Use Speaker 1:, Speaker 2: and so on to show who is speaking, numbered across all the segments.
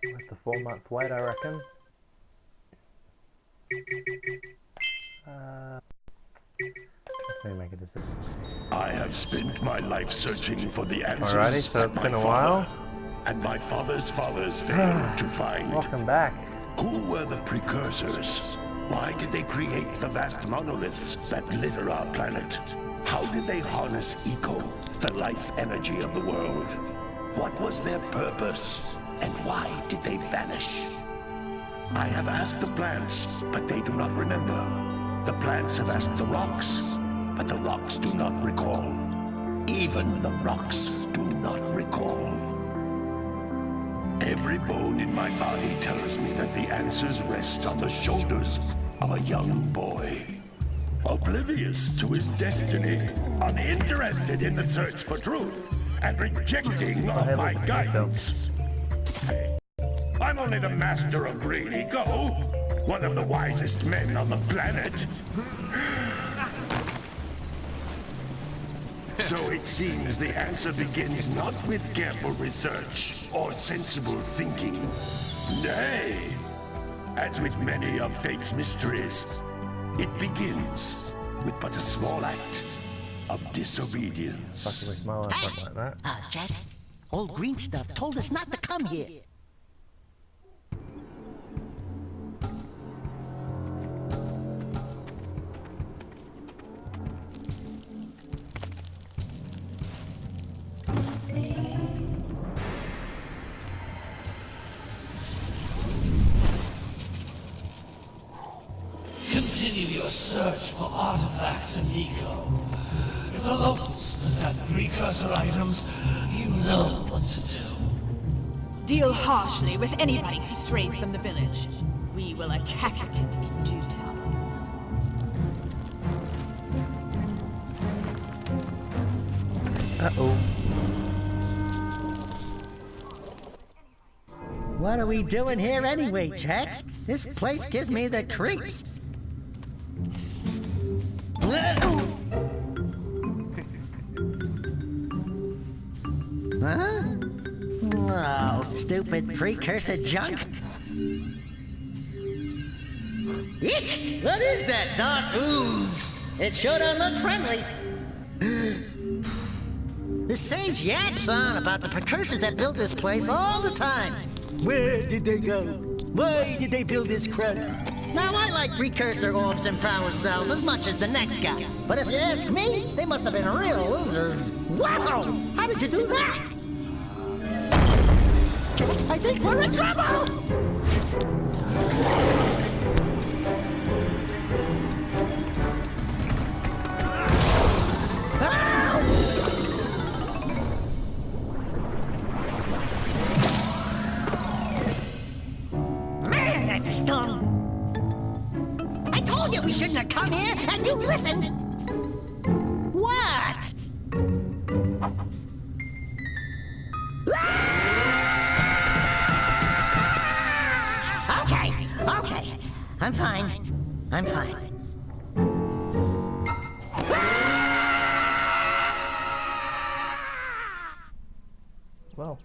Speaker 1: That's a 4-month wait, I reckon. Let me make a decision.
Speaker 2: I have spent my life searching for the answers.
Speaker 1: Alrighty, so it's been a while.
Speaker 2: And my father's fathers failed to find.
Speaker 1: Welcome back.
Speaker 2: Who were the Precursors? Why did they create the vast monoliths that litter our planet? How did they harness eco, the life energy of the world? What was their purpose? And why did they vanish? I have asked the plants, but they do not remember. The plants have asked the rocks, but the rocks do not recall. Even the rocks do not recall. Every bone in my body tells me that the answers rest on the shoulders of a young boy. Oblivious to his destiny, uninterested in the search for truth, and rejecting of my guidance. Hey, I'm only the master of green eco, one of the wisest men on the planet. So it seems the answer begins not with careful research or sensible thinking. Nay, as with many of fate's mysteries, it begins with but a small act of disobedience.
Speaker 1: Fucking with my life, something like that.
Speaker 3: Jak, old green stuff told us not to come here.
Speaker 4: Continue your search for artifacts and eco. If the locals possess precursor items, you know what to do.
Speaker 5: Deal harshly with anybody who strays from the village. We will attack it in due time.
Speaker 1: Uh-oh.
Speaker 3: What are we doing here anyway, Jak? This place gives me the creeps. Huh? Oh, stupid precursor junk. Eek! What is that dark ooze? It sure don't look friendly. The sage yaps on about the precursors that built this place all the time. Where did they go? Why did they build this crap? Now, I like precursor orbs and power cells as much as the next guy. But if you ask me, they must have been real losers. Wow! How did you do that? I think we're in trouble! Man, that stung! I told you we shouldn't have come here, and you listened! What? Okay. I'm fine. I'm fine.
Speaker 1: Well.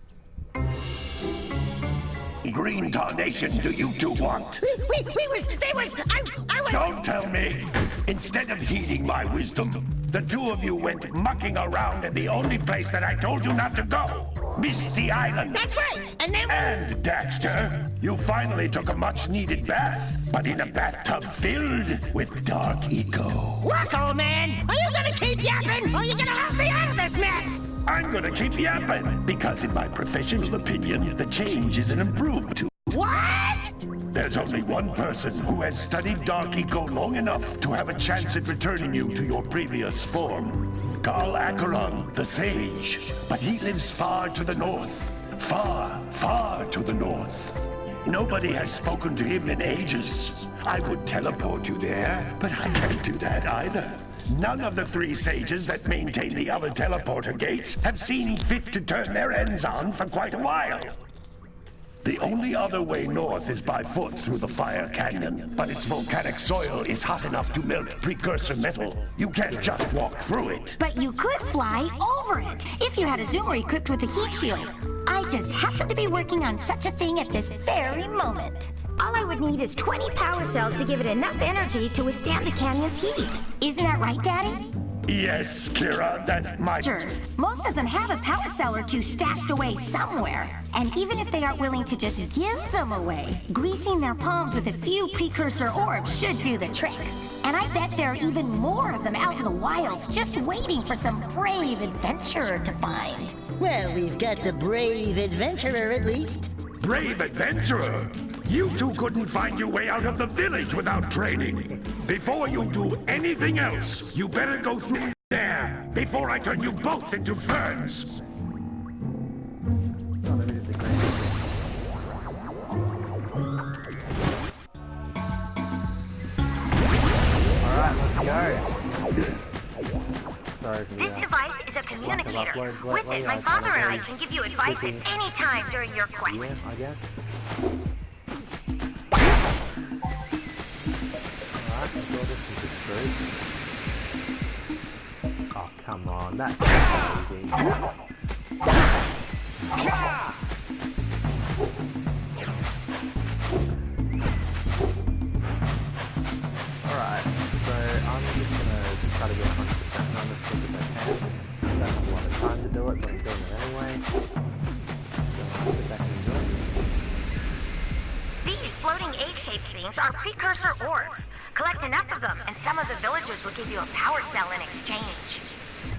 Speaker 2: Green tarnation do you two want?
Speaker 3: I was...
Speaker 2: Don't tell me! Instead of heeding my wisdom, the two of you went mucking around in the only place that I told you not to go! Misty Island!
Speaker 3: That's right! And then...
Speaker 2: And, Daxter, you finally took a much-needed bath, but in a bathtub filled with dark eco.
Speaker 3: Look, old man! Are you gonna keep yapping, or are you gonna help me out of this mess?
Speaker 2: I'm gonna keep yapping, because in my professional opinion, the change is an improvement to...
Speaker 3: What?
Speaker 2: There's only one person who has studied dark eco long enough to have a chance at returning you to your previous form. Carl Acheron, the sage, but he lives far to the north. Far, far to the north. Nobody has spoken to him in ages. I would teleport you there, but I can't do that either. None of the three sages that maintain the other teleporter gates have seen fit to turn their ends on for quite a while. The only other way north is by foot through the Fire Canyon, but its volcanic soil is hot enough to melt precursor metal. You can't just walk through it.
Speaker 6: But you could fly over it, if you had a zoomer equipped with a heat shield. I just happen to be working on such a thing at this very moment. All I would need is 20 power cells to give it enough energy to withstand the canyon's heat. Isn't that right, Daddy?
Speaker 2: Yes, Kira, that might...
Speaker 6: Most of them have a power cell or two stashed away somewhere. And even if they aren't willing to just give them away, greasing their palms with a few precursor orbs should do the trick. And I bet there are even more of them out in the wilds just waiting for some brave adventurer to find.
Speaker 3: Well, we've got the brave adventurer at least.
Speaker 2: Brave adventurer? You two couldn't find your way out of the village without training. Before you do anything else, you better go through there before I turn you both into ferns.
Speaker 1: Alright, let's go. Sorry for
Speaker 6: This device is a communicator. With it, my father and I can give you advice at any time during your quest.
Speaker 1: yeah, I guess. Alright, let's go this is screwed. Oh, come on, that's easy. Alright, so I'm just gonna try to get 100% on this quick as I can. I don't have a lot of time to do it, but I'm doing it anyway. So I'll sit back and enjoy it.
Speaker 6: These floating egg-shaped things are precursor orbs. Collect enough of them, and some of the villagers will give you a power cell in exchange.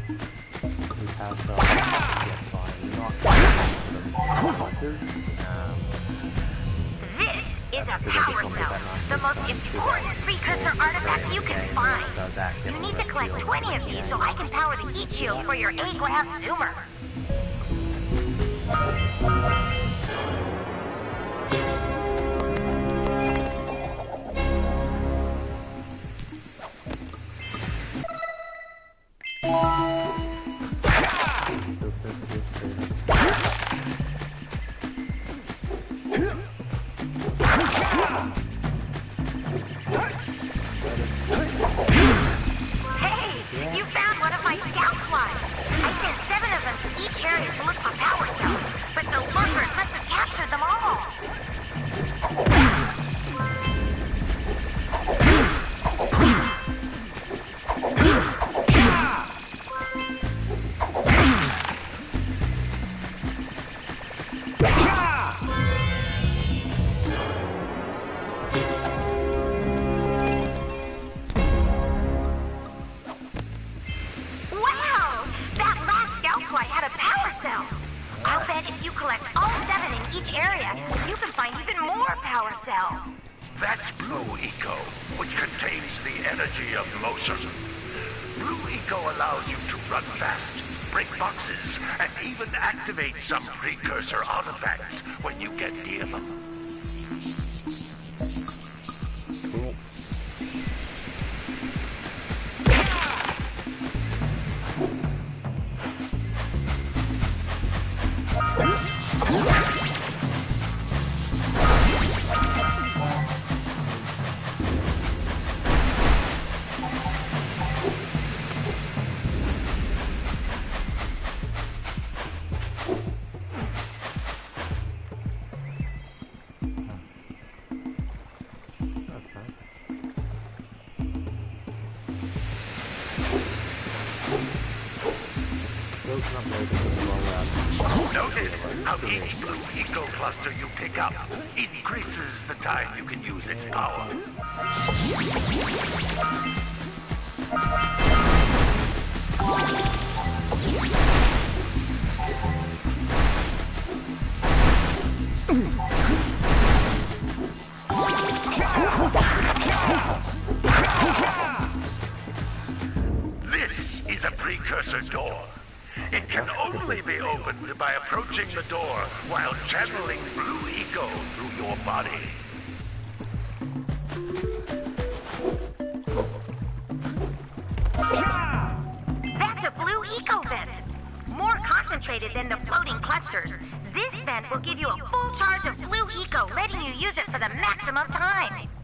Speaker 1: We have yeah, fine, not
Speaker 6: This is a power cell, the most important precursor artifact you can find. You need to collect 20 of these so I can power the heat shield for your A-graph zoomer.
Speaker 2: That's Blue Eco, which contains the energy of motion. Blue Eco allows you to run fast, break boxes, and even activate some precursor artifacts when you get near them.
Speaker 1: Cool.
Speaker 2: Notice how each Blue Eco cluster you pick up increases the time you can use its power. This is a precursor door. It can only be opened by approaching the door while channeling Blue Eco through your body.
Speaker 6: clusters. This vent will give you a full charge of blue eco, letting you use it for the maximum time.